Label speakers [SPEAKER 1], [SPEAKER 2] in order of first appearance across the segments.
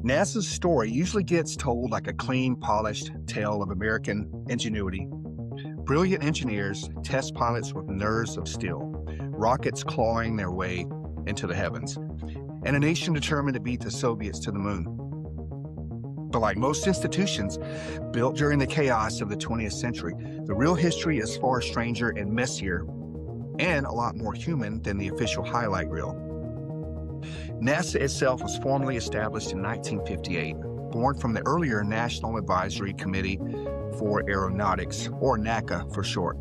[SPEAKER 1] NASA's story usually gets told like a clean, polished tale of American ingenuity. Brilliant engineers, test pilots with nerves of steel, rockets clawing their way into the heavens, and a nation determined to beat the Soviets to the moon. But like most institutions built during the chaos of the 20th century, the real history is far stranger and messier and a lot more human than the official highlight reel. NASA itself was formally established in 1958, born from the earlier National Advisory Committee for Aeronautics, or NACA for short.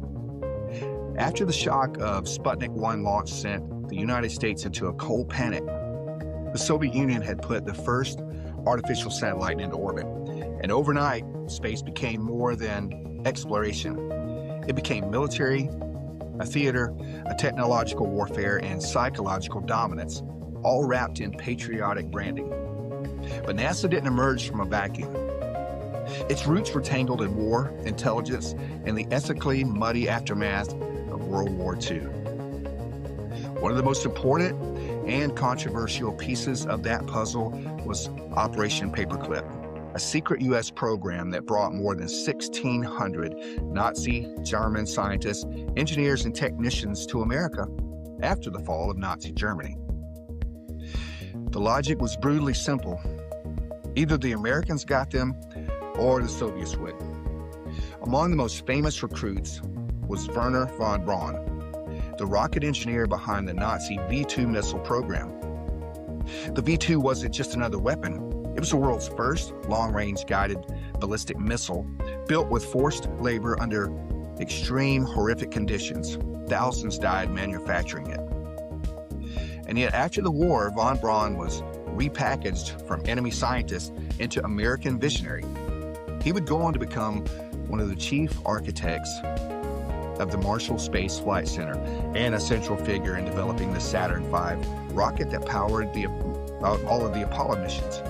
[SPEAKER 1] After the shock of Sputnik 1 launch sent the United States into a cold panic, the Soviet Union had put the first artificial satellite into orbit. And overnight, space became more than exploration. It became military, a theater, a technological warfare, and psychological dominance, all wrapped in patriotic branding. But NASA didn't emerge from a vacuum. Its roots were tangled in war, intelligence, and the ethically muddy aftermath of World War II. One of the most important and controversial pieces of that puzzle was Operation Paperclip, a secret U.S. program that brought more than 1,600 Nazi German scientists, engineers, and technicians to America after the fall of Nazi Germany. The logic was brutally simple. Either the Americans got them or the Soviets would. Among the most famous recruits was Wernher von Braun, the rocket engineer behind the Nazi V-2 missile program. The V-2 wasn't just another weapon. It was the world's first long-range guided ballistic missile built with forced labor under extreme, horrific conditions. Thousands died manufacturing it. And yet after the war, von Braun was repackaged from enemy scientist into American visionary. He would go on to become one of the chief architects of the Marshall Space Flight Center and a central figure in developing the Saturn V rocket that powered all of the Apollo missions.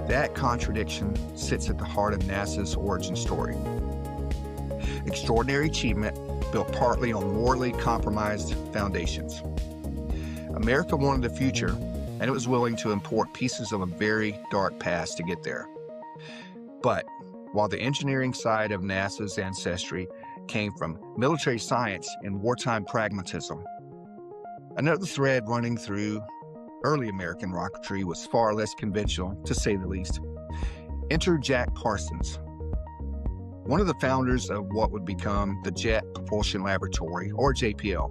[SPEAKER 1] That contradiction sits at the heart of NASA's origin story. Extraordinary achievement built partly on morally compromised foundations. America wanted the future, and it was willing to import pieces of a very dark past to get there. But while the engineering side of NASA's ancestry came from military science and wartime pragmatism, another thread running through early American rocketry was far less conventional, to say the least. Enter Jack Parsons, one of the founders of what would become the Jet Propulsion Laboratory, or JPL.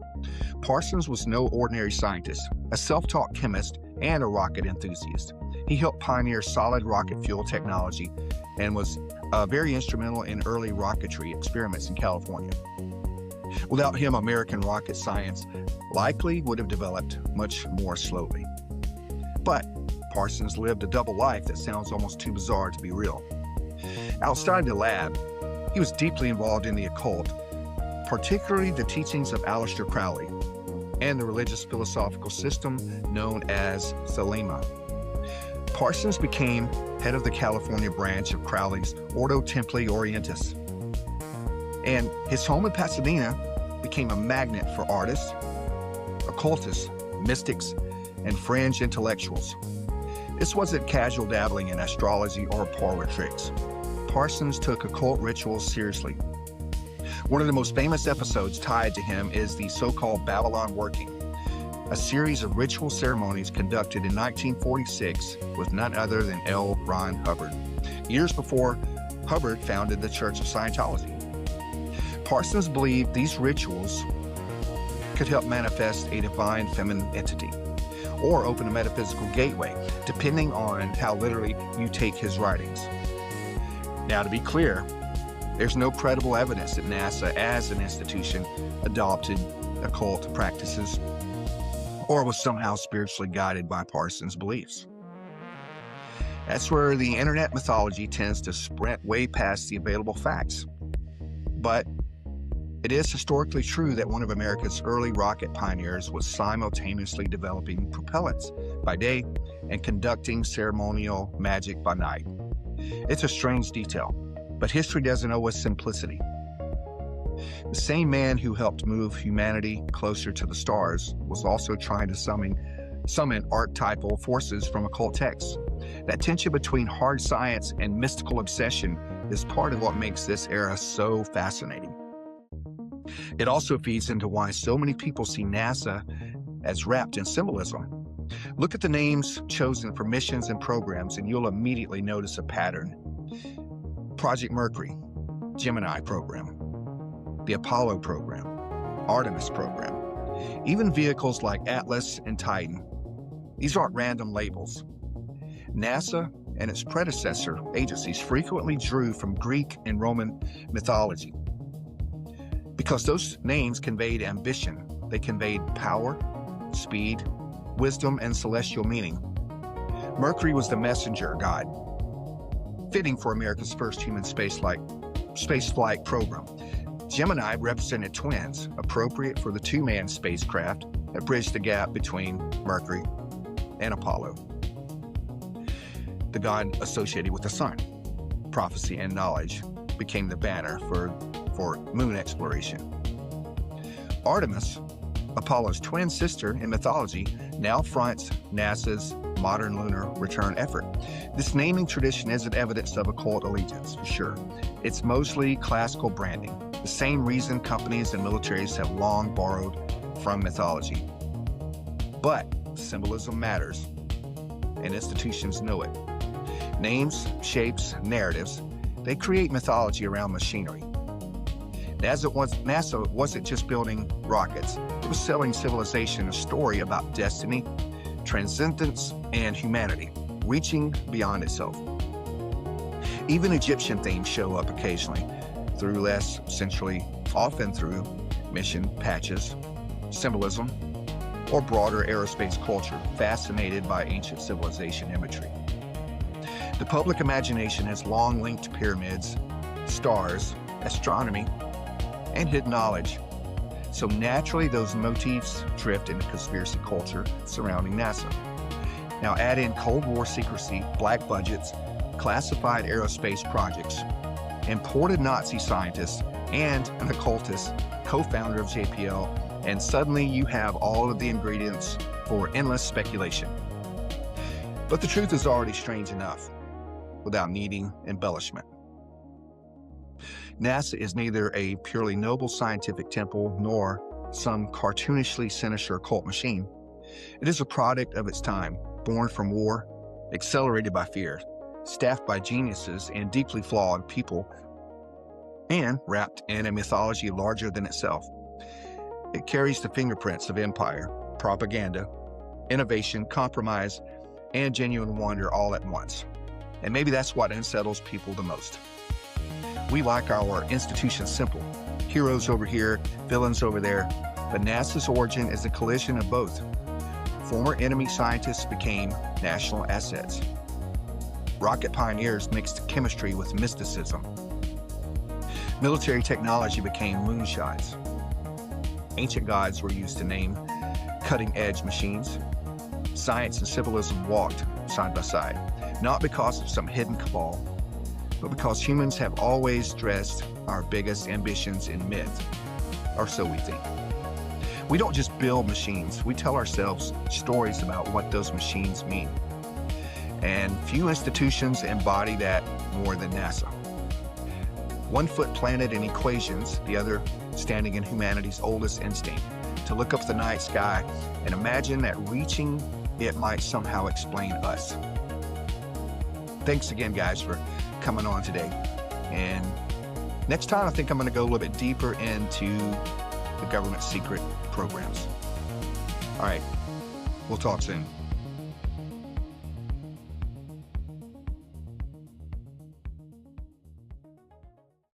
[SPEAKER 1] Parsons was no ordinary scientist, a self-taught chemist and a rocket enthusiast. He helped pioneer solid rocket fuel technology and was very instrumental in early rocketry experiments in California. Without him, American rocket science likely would have developed much more slowly. But Parsons lived a double life that sounds almost too bizarre to be real. Outside the lab, he was deeply involved in the occult, particularly the teachings of Aleister Crowley and the religious philosophical system known as Thelema. Parsons became head of the California branch of Crowley's Ordo Templi Orientis, and his home in Pasadena became a magnet for artists, occultists, mystics, and fringe intellectuals. This wasn't casual dabbling in astrology or parlor tricks. Parsons took occult rituals seriously. One of the most famous episodes tied to him is the so-called Babylon Working, a series of ritual ceremonies conducted in 1946 with none other than L. Ron Hubbard, years before Hubbard founded the Church of Scientology. Parsons believed these rituals could help manifest a divine feminine entity or open a metaphysical gateway, depending on how literally you take his writings. Now, to be clear, there's no credible evidence that NASA as an institution adopted occult practices or was somehow spiritually guided by Parsons' beliefs. That's where the internet mythology tends to sprint way past the available facts. But it is historically true that one of America's early rocket pioneers was simultaneously developing propellants by day and conducting ceremonial magic by night. It's a strange detail, but history doesn't owe us simplicity. The same man who helped move humanity closer to the stars was also trying to summon archetypal forces from occult texts. That tension between hard science and mystical obsession is part of what makes this era so fascinating. It also feeds into why so many people see NASA as wrapped in symbolism. Look at the names chosen for missions and programs, and you'll immediately notice a pattern. Project Mercury, Gemini program, the Apollo program, Artemis program, even vehicles like Atlas and Titan. These aren't random labels. NASA and its predecessor agencies frequently drew from Greek and Roman mythology. Because those names conveyed ambition, they conveyed power, speed, wisdom, and celestial meaning. Mercury was the messenger god, fitting for America's first human spaceflight program. Gemini represented twins, appropriate for the two-man spacecraft that bridged the gap between Mercury and Apollo. The god associated with the sun, prophecy and knowledge, became the banner for moon exploration. Artemis, Apollo's twin sister in mythology, now fronts NASA's modern lunar return effort. This naming tradition isn't evidence of occult allegiance, for sure. It's mostly classical branding, the same reason companies and militaries have long borrowed from mythology. But symbolism matters, and institutions know it. Names, shapes, narratives, they create mythology around machinery. NASA wasn't just building rockets, it was selling civilization a story about destiny, transcendence, and humanity, reaching beyond itself. Even Egyptian themes show up occasionally, through less centrally, often through mission patches, symbolism, or broader aerospace culture, fascinated by ancient civilization imagery. The public imagination has long linked pyramids, stars, astronomy, and hidden knowledge. So naturally, those motifs drift into conspiracy culture surrounding NASA. Now add in Cold War secrecy, black budgets, classified aerospace projects, imported Nazi scientists, and an occultist, co-founder of JPL, and suddenly you have all of the ingredients for endless speculation. But the truth is already strange enough, without needing embellishment. NASA is neither a purely noble scientific temple nor some cartoonishly sinister occult machine. It is a product of its time, born from war, accelerated by fear, staffed by geniuses and deeply flawed people, and wrapped in a mythology larger than itself. It carries the fingerprints of empire, propaganda, innovation, compromise, and genuine wonder all at once. And maybe that's what unsettles people the most. We like our institutions simple, heroes over here, villains over there, but NASA's origin is a collision of both. Former enemy scientists became national assets. Rocket pioneers mixed chemistry with mysticism. Military technology became moonshots. Ancient gods were used to name cutting-edge machines. Science and symbolism walked side by side, not because of some hidden cabal, but because humans have always dressed our biggest ambitions in myth, or so we think. We don't just build machines, we tell ourselves stories about what those machines mean. And few institutions embody that more than NASA. One foot planted in equations, the other standing in humanity's oldest instinct, to look up the night sky and imagine that reaching it might somehow explain us. Thanks again, guys, for coming on today. And next time, I think I'm going to go a little bit deeper into the government secret programs. All right, we'll talk soon.